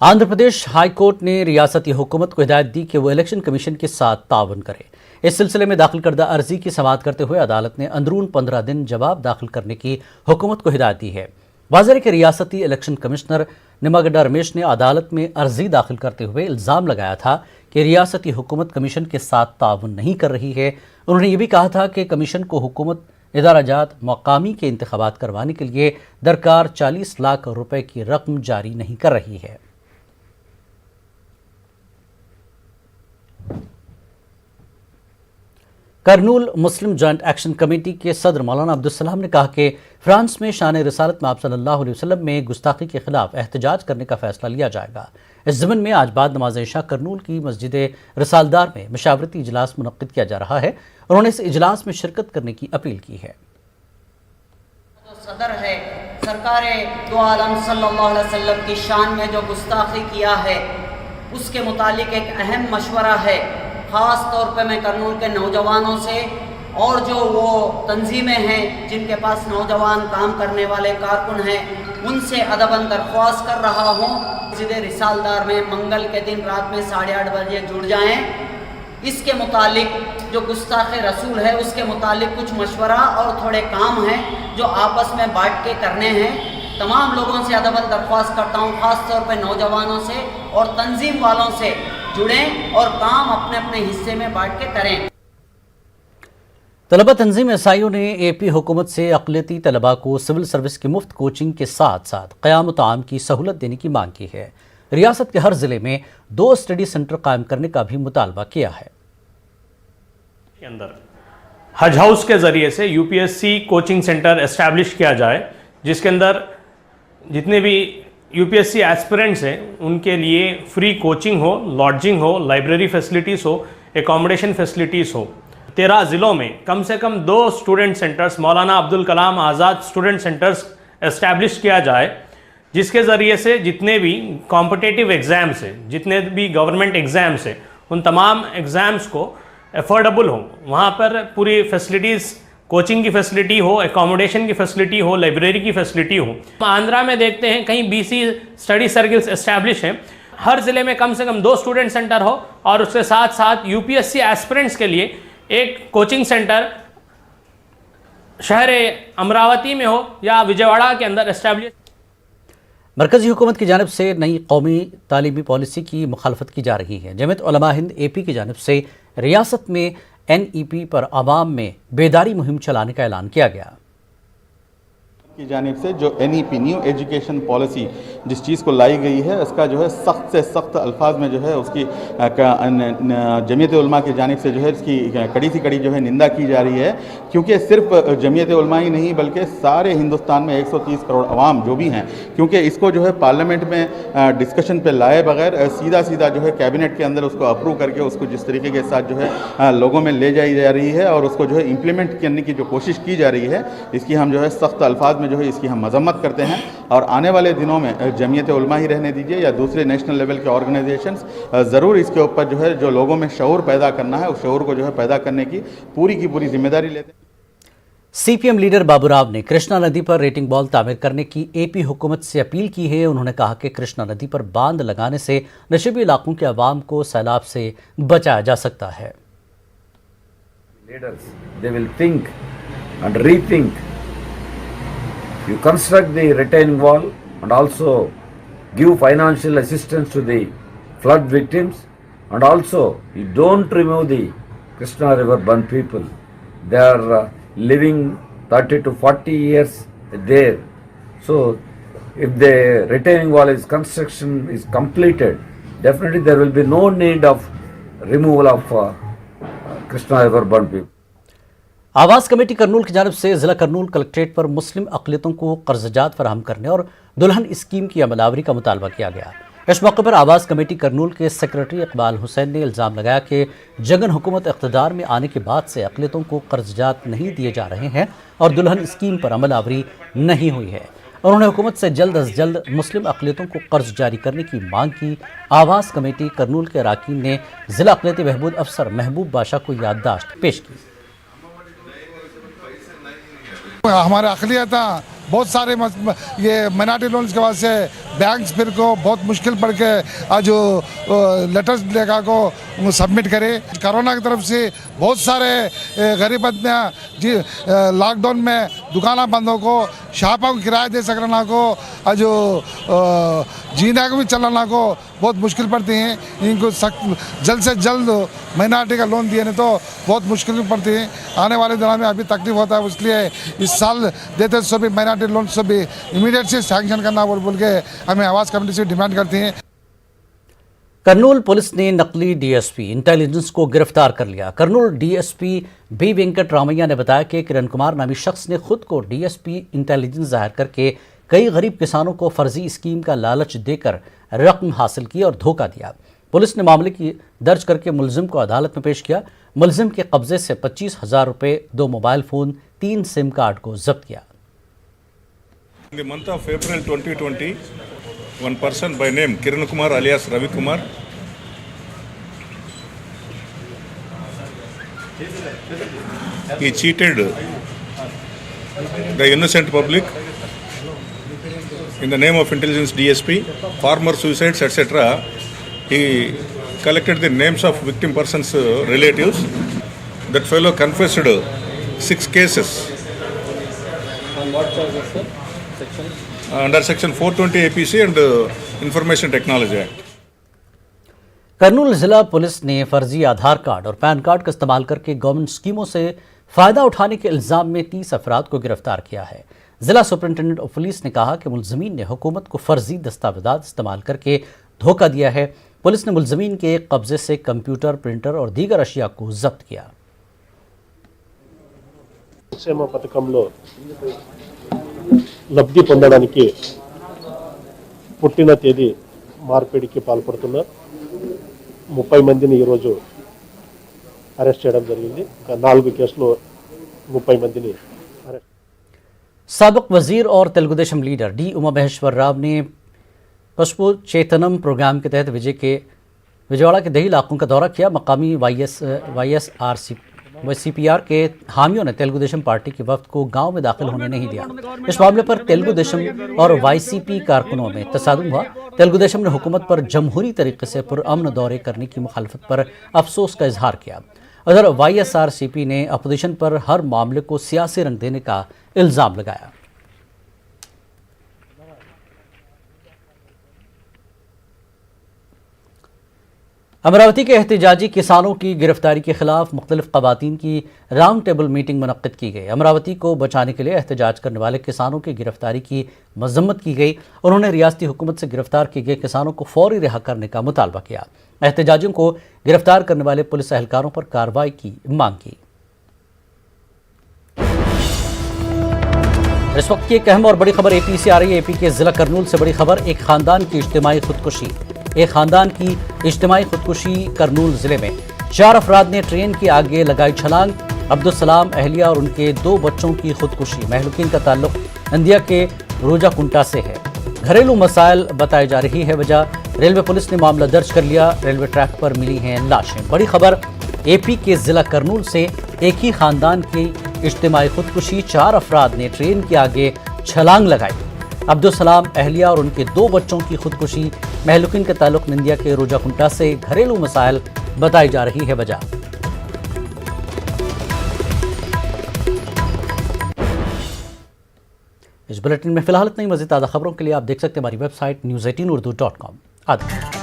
Andhra Pradesh high court ने रियासती हुकूमत को हिदायत दी कि वो इलेक्शन कमीशन के साथ ताउन करे। इस सिलसिले में दाखिल करदा अर्जी की समाअत करते हुए अदालत ने अंदरून 15 दिन जवाब दाखिल करने की हुकूमत को हिदायत दी है। वाज़ेह है कि रियासती इलेक्शन कमिश्नर निमागड्डा रमेश ने अदालत में अर्जी दाखिल करते हुए इल्ज़ाम लगाया था कि रियासती हुकूमत कमीशन के साथ ताउन नहीं कर रही है। उन्होंने ये भी कहा था कि कमीशन को हुकूमत इदाराजात मकामी के इंतखाबात करवाने के लिए दरकार 40 लाख रुपए की रकम जारी नहीं कर रही है। करनूल मुस्लिम जॉइंट एक्शन कमेटी के सदर मौलाना अब्दुल सलाम ने कहा कि फ्रांस में शान रिसालत में आप सल्लल्लाहु अलैहि वसल्लम में गुस्ताखी के खिलाफ एहतजाज करने का फैसला लिया जाएगा। इस ज़मन में आज बाद नमाज इशा करनूल की मस्जिद रिसालदार में मशावरती इजलास मुनक्किद किया जा रहा है। उन्होंने इस इजलास में शिरकत करने की अपील की है। सदर है सरकार दो आलम सल्लल्लाहु अलैहि वसल्लम की शान में जो गुस्ताखी किया है उसके मुतालिक एक अहम मशवरा है। ख़ास तौर पे मैं करनूल के नौजवानों से और जो वो तंजीमें हैं जिनके पास नौजवान काम करने वाले कारकुन हैं उनसे अदबन दरख्वास्त कर रहा हूँ मस्जिद रिसालदार में मंगल के दिन रात में 8:30 बजे जुड़ जाएं। इसके मुतालिक जो गुस्ताखे रसूल है उसके मुतालिक कुछ मशवरा और थोड़े काम हैं जो आपस में बांट के करने हैं। तमाम लोगों से अदबन दरख्वास्त करता हूँ, ख़ास तौर पे नौजवानों से और तंजीम वालों से जुड़ें और काम अपने अपने हिस्से में बांट के करें। तलबा तंजीम एसआईओ ने एपी हुकूमत से अक़लियती तलबा को सिविल सर्विस की मुफ्त कोचिंग के साथ साथ क़याम ताम की सहूलत देने की मांग की है। रियासत के हर ज़िले में 2 स्टडी सेंटर कायम करने का भी मुतालबा किया है। के अंदर हज हाउस के ज़रिए से यूपीएससी कोचिंग सेंटर एस्टैब्लिश किया जाए, जिसके अंदर जितने भी यूपीएससी एस्पिरेंट्स हैं उनके लिए फ्री कोचिंग हो, लॉजिंग हो, लाइब्रेरी फैसिलिटीज़ हो, एकोमोडेशन फैसिलिटीज़ हो। 13 ज़िलों में कम से कम 2 स्टूडेंट सेंटर्स मौलाना Abdul Kalam Azad student centres establish किया जाए, जिसके ज़रिए से जितने भी कॉम्पिटिटिव एग्ज़ाम्स हैं, जितने भी गवर्नमेंट एग्ज़ाम्स हैं, उन तमाम एग्ज़ाम्स को एफोर्डेबल हो। वहाँ पर पूरी फैसिलिटीज़, कोचिंग की फैसिलिटी हो, एकोमोडेशन की फैसिलिटी हो, लाइब्रेरी की फैसिलिटी हो। आंध्रा में देखते हैं कहीं BC स्टडी सर्किल्स एस्टैब्लिश हैं। हर ज़िले में कम से कम 2 स्टूडेंट सेंटर हो और उसके साथ साथ यूपीएससी एस्पिरेंट्स के लिए एक कोचिंग सेंटर शहर अमरावती में हो या विजयवाड़ा के अंदर एस्टैब्लिश। मरकज़ी हुकूमत की जानिब से नई कौमी तालीमी पॉलिसी की मुखालफत की जा रही है। जमीयत उलमा हिंद AP की जानिब से रियासत में NEP पर आवाम में बेदारी मुहिम चलाने का ऐलान किया गया। की जानिब से जो NEP न्यू एजुकेशन पॉलिसी जिस चीज़ को लाई गई है उसका जो है सख्त से सख्त अल्फाज में जो है उसकी जमीयत उलमा की जानिब से जो है इसकी कड़ी से कड़ी जो है निंदा की जा रही है, क्योंकि सिर्फ जमीयत उलमा ही नहीं बल्कि सारे हिंदुस्तान में 130 करोड़ अवाम जो भी हैं, क्योंकि इसको जो है पार्लियामेंट में डिस्कशन पे लाए बगैर सीधा सीधा जो है कैबिनेट के अंदर उसको अप्रूव करके उसको जिस तरीके के साथ जो है लोगों में ले जाई जा रही है और उसको जो है इम्प्लीमेंट करने की जो कोशिश की जा रही है, इसकी हम जो है सख्त अल्फाज में जो है इसकी हम मजम्मत करते हैं। और आने वाले दिनों में जमीयत उलमा ही रहने दीजिए या दूसरे नेशनल लेवल के ऑर्गेनाइजेशंस ज़रूर इसके ऊपर जो है जो लोगों में शऊर पैदा करना है उस शऊर को जो है पैदा करने की पूरी जिम्मेदारी लेते हैं। CPM लीडर बाबूराव ने कृष्णा नदी पर रेटिंग वॉल तामीर करने की AP हुकूमत से अपील की है। उन्होंने कहा कि कृष्णा नदी पर बांध लगाने से नशीबी इलाकों के अवाम को सैलाब से बचाया जा सकता है। Leaders, they will think and rethink. You construct the retaining wall and also give financial assistance to the flood victims, and also you don't remove the Krishna River Band people. They are living 30 to 40 years there. So if the retaining wall construction is completed, definitely there will be no need of removal of Krishna River Band people. आवास committee Kurnool की जानिब से ज़िला Kurnool collectorate पर मुस्लिम अक़लियतों को कर्ज़जात फराहम करने और दुल्हन स्कीम की अमलावरी का मुतालबा किया गया। इस मौके पर आवास कमेटी करनूल के सेक्रेटरी इकबाल हुसैन ने इल्ज़ाम लगाया कि जगन हुकूमत इक़्तिदार में आने के बाद से अक़लियतों को कर्ज़जात नहीं दिए जा रहे हैं और दुल्हन स्कीम पर अमलावरी नहीं हुई है। उन्होंने हुकूमत से जल्द अज जल्द मुस्लिम अक़लियतों को कर्ज जारी करने की मांग की। आवास कमेटी करनूल के अरकान ने ज़िला अक़लियती बहबूद अफसर महबूब बाशा को याददाश्त पेश की। हमारे अक़लियत बहुत सारे ये माइनॉरिटी लोन्स के वजह से बैंक्स फिर को बहुत मुश्किल पड़ के आज लेटर्स लेगा को सबमिट करे। कोरोना की तरफ से बहुत सारे गरीब आदमियाँ जी लॉकडाउन में दुकाना बंदों को शॉपों को किराया दे सकना को आज जीना को भी चलाना को बहुत मुश्किल पड़ती हैं। इनको सख्त जल्द से जल्द माइनॉरिटी का लोन दिए नहीं तो बहुत मुश्किल पड़ती है। आने वाले दिनों में अभी तकलीफ होता है, इसलिए इस साल देते सो भी माइनॉरिटी लोन से भी इमीडिएट से सैंक्शन करना बोल के हमें आवाज़ कमेटी से डिमांड करती हैं। करनूल पुलिस ने नकली डीएसपी इंटेलिजेंस को गिरफ्तार कर लिया। करनूल डीएसपी बी वेंकट रामैया ने बताया कि किरण कुमार नामी शख्स ने खुद को डीएसपी इंटेलिजेंस जाहिर करके कई गरीब किसानों को फर्जी स्कीम का लालच देकर रकम हासिल की और धोखा दिया। पुलिस ने मामले की दर्ज करके मुलजिम को अदालत में पेश किया। मुलजिम के कब्जे से 25,000 रुपये, 2 मोबाइल फ़ोन, 3 सिम कार्ड को जब्त किया। In the month of April 2020, one person by name Kiran Kumar alias Ravi Kumar he cheated the innocent public in the name of intelligence DSP, farmer suicides, etc. He collected the names of victim persons' relatives. That fellow confessed 6 cases. On what charges, sir? Under section 420 APC and Information Technology Act. Kurnool जिला police ने फर्जी आधार card और pan card का इस्तेमाल करके government स्कीमों से फ़ायदा उठाने के इल्ज़ाम में 30 अफराद को गिरफ्तार किया है। जिला सुपरिटेंडेंट ऑफ पुलिस ने कहा कि मुलज़मीन ने हुकूमत को फर्जी दस्तावेज़ात इस्तेमाल करके धोखा दिया है। पुलिस ने मुलज़मीन के कब्जे से कंप्यूटर, प्रिंटर और दीगर अशिया को जब्त किया। సంక్షేమ పథకంలో లబ్ధి పొందడానికి పుట్టిన తేదీ మార్పిడికి పాల్పడుతున్న 30 మందిని ఈరోజు అరెస్ట్ చేయడం జరిగింది। 4 కేసులో 30 మందిని అరెస్ట్। साबिक वजीर और तेलुगु देशम लीडर डी उमा महेश्वर राव ने पशुपु चेतनम प्रोग्राम के तहत विजयवाड़ा के दही इलाकों का दौरा किया। मकामी CPR के हामियों ने तेलुगु देशम पार्टी के वफ्द को गांव में दाखिल होने नहीं दिया। इस मामले पर तेलुगु देशम और YCP कारकुनों में तसादुम हुआ। तेलुगु देशम ने हुकूमत पर जमहूरी तरीके से पुरअमन दौरे करने की मुखालफत पर अफसोस का इजहार किया। उधर YSRCP ने अपोजिशन पर हर मामले को सियासी रंग देने का इल्ज़ाम लगाया। अमरावती के एहतजाजी किसानों की गिरफ्तारी के खिलाफ मुख्तलिफ ख़वातीन की राउंड टेबल मीटिंग मुनक्किद की गई। अमरावती को बचाने के लिए एहतजाज करने वाले किसानों की गिरफ्तारी की मजम्मत की गई। उन्होंने रियासती हुकूमत से गिरफ्तार किए गए किसानों को फौरी रिहा करने का मुतालबा किया। एहतजाजियों को गिरफ्तार करने वाले पुलिस एहलकारों पर कार्रवाई की मांग की। इस वक्त की एक अहम और बड़ी खबर AP से आ रही है। AP के जिला करनूल से बड़ी खबर, एक खानदान की इज्तिमाई खुदकुशी। एक खानदान की इज्तिमाई खुदकुशी करनूल जिले में 4 अफराद ने ट्रेन के आगे लगाई छलांग। अब्दुल सलाम, अहलिया और उनके 2 बच्चों की खुदकुशी। महलूकीन का ताल्लुक इंडिया के रोजा कुंटा से है। घरेलू मसाइल बताई जा रही है वजह। रेलवे पुलिस ने मामला दर्ज कर लिया। रेलवे ट्रैक पर मिली हैं लाशें। बड़ी खबर AP के जिला करनूल से, एक ही खानदान की इज्तिमाई खुदकुशी। 4 अफराद ने ट्रेन के आगे छलांग लगाई। अब्दुल सलाम, अहलिया और उनके 2 बच्चों की खुदकुशी। महलूकीन के ताल्लुक इंडिया के रोजा कुंटा से। घरेलू मसाइल बताई जा रही है वजह। इस बुलेटिन में फिलहाल इतना ही। मज़ीद ताज़ा खबरों के लिए आप देख सकते हैं हमारी वेबसाइट news18urdu.com। आदि।